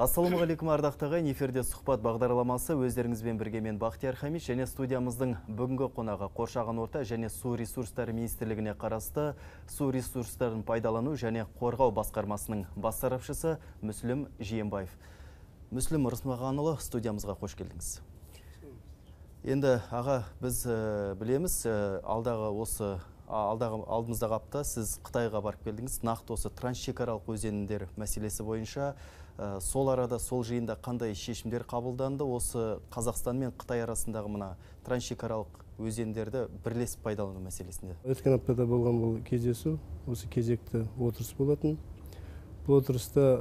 Ассалаумағалейкум ардақты ағайын, эфирде сұхбат бағдарламасы өздеріңізбен бірге мен Бақтияр Хамит және студиямыздың бүгінгі қонағы Қоршаған орта және су ресурстары министрлігіне қарасты су ресурстарын пайдалану және қорғау басқармасының бас сарапшысы Мүслім Жиенбаев. Мүслім Рысмағанұлы, студиямызға қош келдіңіз. Енді аға, біз білеміз, алдымыздағы апта сіз Қытайға барып келдіңіз. Нақты осы трансшекаралық өзендер мәселесі бойынша сол арада, сол жиында қандай шешімдер қабылданды? Осы Қазақстан мен Қытай арасындағы мына трансшекаралық өзендерді бірлесіп пайдалану мәселесінде. Өткен аптада болған бұл кездесу, осы кезекті отырыс болатын. Бұл отырыста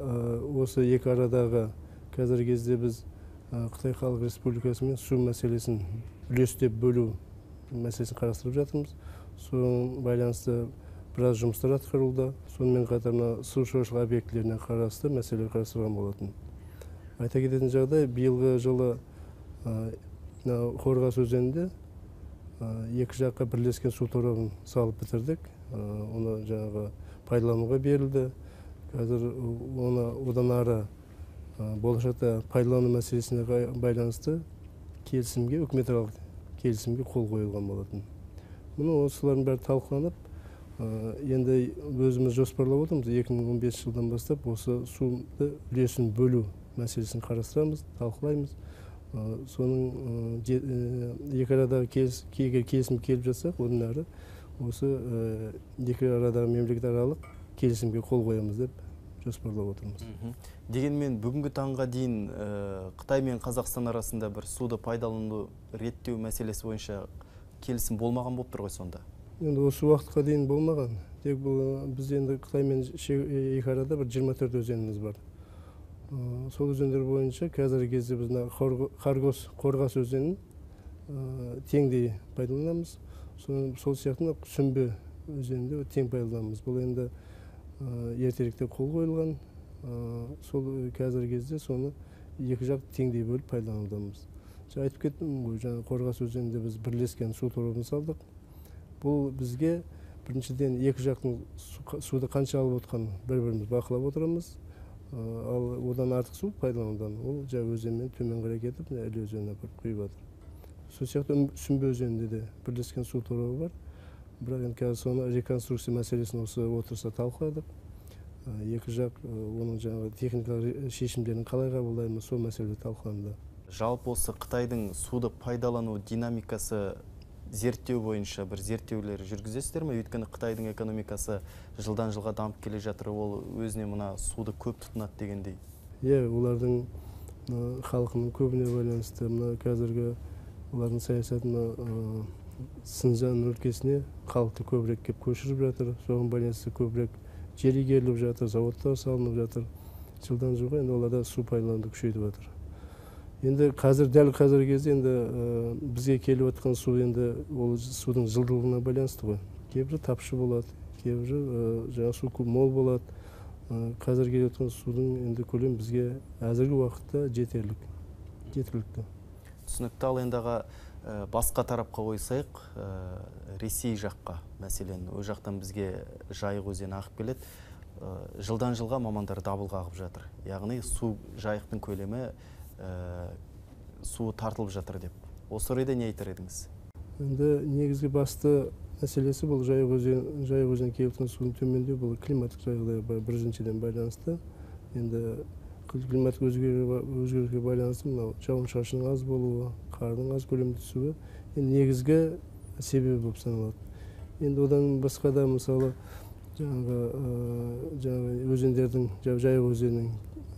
осы екі арадағы қазіргі кезде біз Қытай Халық Республикасымен су мәселесін үлестеп бөлу мәселесін қарастырып жатырмыз. Соның байланысты біраз жұмыстар атқарылды. Сонымен қатар су шаруашылық объектілеріне қарасты мәселелер қарастырылған болатын. Айта кететін жағдай, биылғы жылы Қорғас өзенінде екі жаққа бірлескен су торабын салып бітірдік. Оны жаңағы пайдалануға берілді. Қазір оны одан ары болашақта пайдалану мәселесіне байланысты келісімге, үкіметаралық келісімге қол қойылған болатын. Мұны осылардың бәрі талқыланып, енді өзіміз жоспарлап отырмыз. 2015 жылдан бастап осы суды үлесін бөлу мәселесін қарастырамыз, талқылаймыз. Соның екі арадағы келісім келіп жатсақ, одан әрі осы екі арадағы мемлекетаралық келісімге қол қоямыз деп жоспарлап отырмыз. Дегенмен бүгінгі таңға дейін Қытай мен Қазақстан арасында бір суды пайдалану реттеу мәселесі бойынша келісім болмаған болып тұр ғой сонда? Енді осы уақытқа дейін болмаған. Тек біз енді Қытай мен екі арада бір 24 өзеніміз бар. Сол өзендер бойынша қазіргі кезде біз Қорғас өзенін теңдей пайдаланамыз. Сол сияқты Сүмбе өзенінде тең пайдаланамыз. Бұл енді ертеректе қол қойылған. Сол қазіргі кезде соны екі жақ теңдей бөліп пайдаланудамыз. Айтып кеттім ғой, жаңа Қорғас өзенінде біз бірлескен су торабын салдық. Бұл бізге біріншіден екі жақтың суды қанша алып отқан бір-біріміз бақылап отырамыз. Ал одан артық су пайдаланудан ол жаңа өзенмен төмен қарай кетіп, Іле өзеніне апарып құйып жатыр. Сол сияқты Сүмбе өзенінде де бірлескен су торабы бар. Бірақ енді қазір соны реконструкция мәселесін осы отырыста талқыладық. Екі жақ оның жаңағы техникалық шешімдерін қалай қабылдаймыз, сол мәселе талқыланды. Жалпы осы Қытайдың суды пайдалану динамикасы зерттеу бойынша бір зерттеулер жүргізесіздер ме? Өйткені Қытайдың экономикасы жылдан жылға дамып келе жатыр, ол өзіне мына суды көп тұтынады дегендей. Олардың халқының көбіне байланысты, қазіргі олардың саясатына Синьцзян өлкесіне халықты көбірек кеп көшіріп жатыр. Соған байланысты көбірек жер игеріліп жатыр, заводтар салынып жатыр. Жылдан жылға енді оларда су пайдалануды күшейтіп жатыр. Енді дәл қазіргі кезде енді бізге келіп жатқан су енді ол судың жылдылығына байланысты ғой. Кейбірі тапшы болады, кейбірі жаңа су мол болады. Қазір келіп жатқан судың енді көлемі бізге әзіргі уақытта жеткілікті. Түсінікті. Ал енді басқа тарапқа ойсайық, Ресей жаққа, мәселен, о жақтан бізге Жайық өзені ағып келеді. Жылдан жылға мамандар дабыл қағып жатыр. Яғни су жайықтың көлемі суы тартылып жатыр деп. Осы орайда не айтар едіңіз? Енді негізгі басты мәселесі бұл Жайық өзені келіп тұрған судың төмендеу, бұл климаттық жағдайға біріншіден байланысты. Енді климаттық өзгеріске байланысты мынау жауын-шашынның аз болуы, қардың аз көлемде түсуі негізгі себебі болып саналады. Енді одан басқа да мысалы жаңағы өзендердің, Жайық өзенінің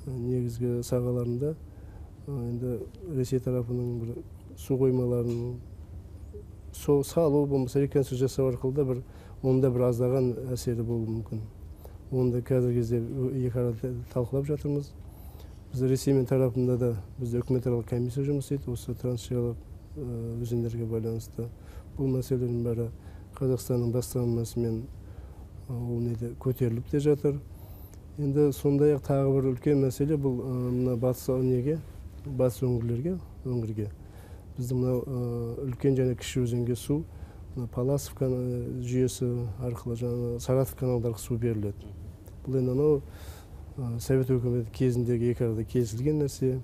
негізгі сағаларында енді Ресей тарапының бір су қоймаларын салу болмаса реконструкция жасау арқылы да онда бір аздаған әсері болуы мүмкін. Оны да қазіргі кезде екі арада талқылап жатырмыз. Біз Ресеймен тарапында да бізде үкіметаралық комиссия жұмыс істейді осы трансшекаралық өзендерге байланысты. Бұл мәселенің бәрі Қазақстанның бастамасымен көтеріліп те жатыр. Енді сондай-ақ тағы бір үлкен мәселе бұл мына батыс өңірге. Біздің мынау үлкен және кіші өзенге су Паласов жүйесі арқылы Саратов каналдарға су беріледі. Бұл енді Совет өкіметі кезіндегі екі арада келісілген нәрсе.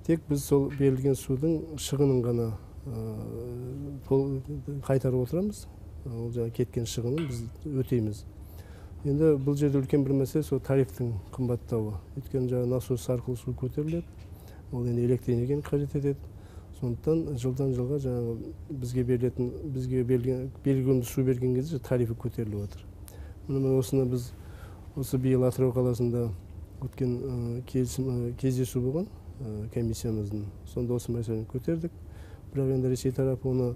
Тек біз сол берілген судың шығынын ғана қайтарып отырамыз. Ол жаңа кеткен шығынын біз өтейміз. Енді бұл жерде үлкен бір мәселе сол тарифтің қымбаттауы. Өйткені жаңа насос арқылы су көтеріледі. Ол енді электр энергияны қажет етеді. Сондықтан жылдан жылға жаңа бізге белгілі су берген кезде тарифі көтеріліп отыр. Осыны біз осы биыл Атырау қаласында өткен кездесу болған комиссиямыздың. Сонда осы мәселені көтердік. Бірақ енді Ресей тарапы оны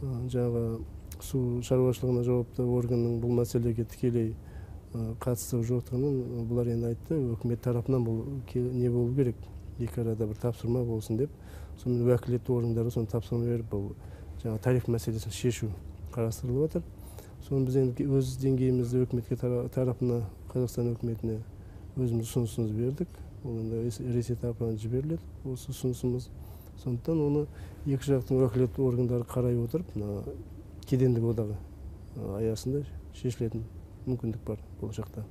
жаңағы су шаруашылығына жауапты органның бұл мәселеге тікелей қатысы жоқтығынан бұлар енді айтты, өкімет тарапынан бұл не болу керек, екі арада бір тапсырма болсын деп, сонымен уәкілетті органдары соны тапсырма беріп, бұл жаңағы тариф мәселесін шешу қарастырылып отыр. Соны біз енді өз деңгейімізде өкіметке тарапына, Қазақстан өкіметіне өзіміз ұсынысымыз бердік. Ол енді Ресей тарапынан жіберіледі осы ұсынысымыз. Сондықтан оны екі жақтың уәкілетті органдары қарай отырып, кедендік одағы аясында шешілетін мүмкіндік бар болашақта.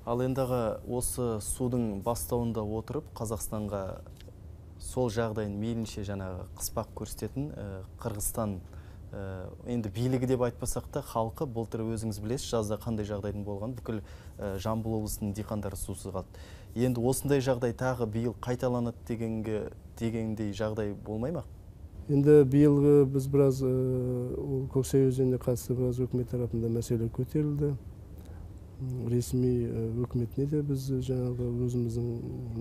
Ал enдағы осы судың бастауында отырып, Қазақстанға сол жағдайын мейлінше жаңағы қыспақ көрсететін Қырғызстан енді билігі деп айтпасақ та, халқы былтыр өзіңіз білесіз, жазда қандай жағдайдың болған, бүкіл Жамбыл облысының диқандары сусыз қалды. Енді осындай жағдай тағы биыл қайталанады дегендей жағдай болмай ма? Енді биылғы біз біраз Көксай өзеніне қатысты біраз өкімет тарапында мәселе көтерілді. Ресми өкіметіне де біз жаңағы өзіміздің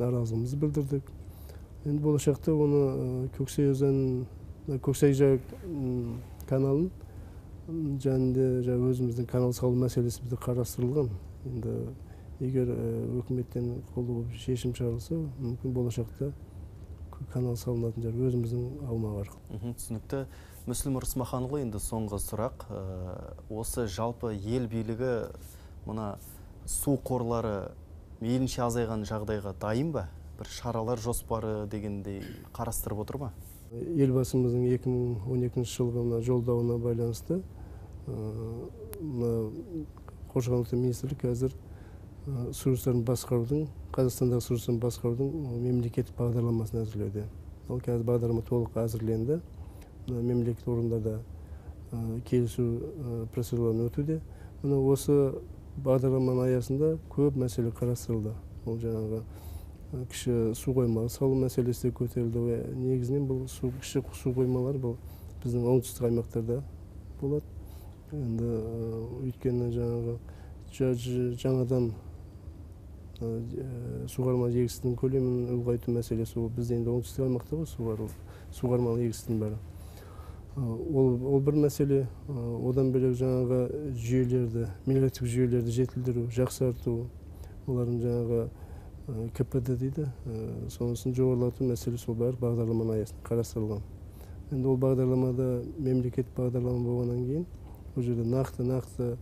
наразылығымызды білдірдік. Енді болашақта оны Көксай каналын жанында өзіміздің канал салу мәселесі бізде қарастырылған. Енді егер өкіметтен қолы шешім шығарылса, мүмкін болашақта канал салынатын жер өзіміздің аумағы арқылы. Түсінікті. Мүслім Рысмаханұлы, енді соңғы сұрақ. Осы жалпы ел билігі мына су қорлары мейлінше азайған жағдайға дайын ба? Бір шаралар жоспары дегендей қарастырып отыр ма? Елбасымыздың 2012 жылғы жолдауына байланысты Қоршаған орта министрлігі қазір су ресурстарын басқарудың, Қазақстандағы су ресурстарын басқарудың мемлекеттік бағдарламасын әзірлеуде. Ол қазір бағдарлама толық әзірленді. Мемлекеттік органдарда келісу процедураларын өтуде. Осы бағдарламаның аясында көп мәселе қарастырылды. Ол жаңағы кіші су қоймалар салу мәселесі көтерілді. Негізінен бұл кіші су қоймалар бұл біздің оңтүстік аймақтарда болады. Енді өйткені жаңадан суғармалы егістің көлемін ұлғайту мәселесі, ол бізде енді оңтүстік аймақта суғармалы егістің бәрі. Ол бір мәселе. Одан бөлек жаңағы жүйелерді, мелиоративтік жүйелерді жетілдіру, жақсарту, олардың жаңағы КПД дейді, сонысын жоғарылату мәселесі сол бәрі бағдарламаның аясында қарастырылған. Енді ол бағдарламада мемлекет бағдарлама болғаннан кейін, ол жерде нақты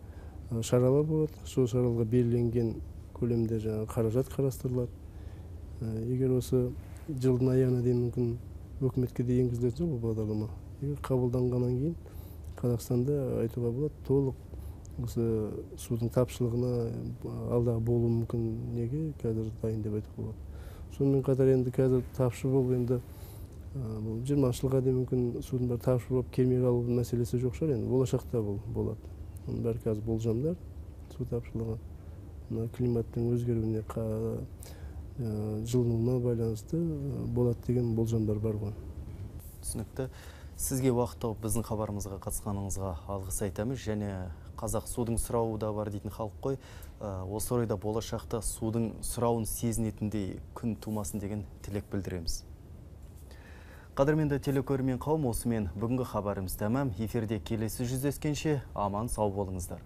шаралар болады. Сол шараларға белгіленген көлемде жаңағы қаражат қарастырылады. Егер осы жылдың аяғына дейін мүмкін өкіметке де енгізілетін бұл бағдарлама. Егер қабылданғаннан кейін Қазақстанда айтуға болады, толық осы судың тапшылығына алдағы болуы мүмкін неге қазір дайын деп айтуға болады. Сонымен қатар енді қазір тапшы болып енді 20 жылға дейін мүмкін судың бәрі тапшы болып келмей қалу мәселесі жоқ шығар, енді болашақта бұл болады. Оның бәрі қазір болжамдар, су тапшылығы климаттың өзгеруіне, жылынуына байланысты болады деген болжамдар бар ғой. Түсінікті. Сізге уақыт тауып біздің хабарымызға қатысқаныңызға алғыс айтамыз, және қазақ судың сұрауы да бар дейтін халық қой. Осы орайда болашақта судың сұрауын сезінетіндей күн тумасын деген тілек білдіреміз. Қадірменді телекөрермен қауым, осымен бүгінгі хабарымыз тәмам. Эфирде келесі жүздескенше аман сау болыңыздар.